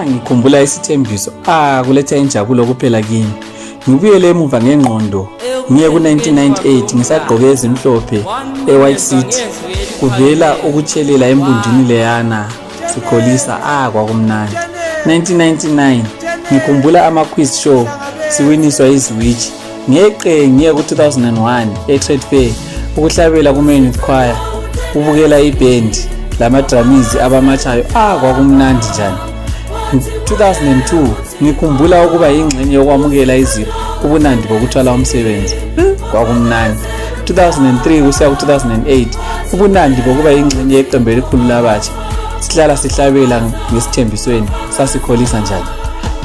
Ngikhumbula isithembiso kuletha injabulo kuphela kimi. Ngibuyele emuva ngengqondo ngiye ku1998 ngisagqoke ezimhlophe eWhite City kuvela ukutshelela embundini leyana sikholisa kwakumnandi. 1999 ngikhumbula ama-quiz show siwiniswa iziwitch. Ngiye ku2001 e-Trade Fair ukuhlabela ku-Main Youth Choir, ubukela iband lama-drummies abamatshayo kwakumnandi njani. 2002 ngikhumbula ukuba yingxenye yokwamukela izipho ubunandi bokuthwala umsebenzi kwakumnandi. 2003 kusiya ku2008 ubunandi bokuba yingxenye yeqembu elikhulu labatsha sihlala sihlabela ngesithembisweni sasikholisa njani.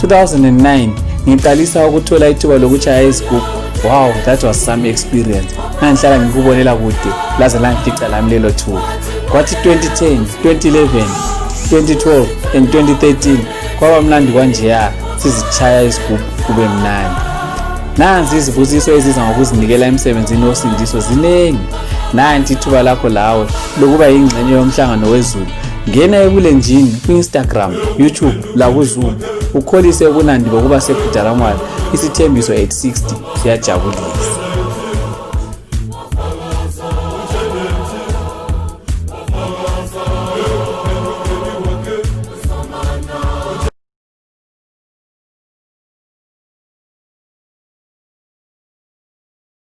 2009 ngiqalisa ukuthola ithuba lokuchaya izigubhu. Wow, that was some experience. Ngihlala ngikubonela kude laze langifica lami lelo thuba. Kwathi 2010, 2011, 2012 and 2013 kwaba mnandi kanjeya sizichaya izigubhu kube mnandi. Nanzi izibusiso eziza ngokuzinikela emsebenzini osindiso zinengi. Nanti ithuba lakho lawe lokuba yingxenye yomhlangano wezulu. Ngena ebulenjini ku-Instagram, YouTube lakuZoom ukholise ubunandi bokuba seBudaramwala. Isithembiso 860 siyajabulisa.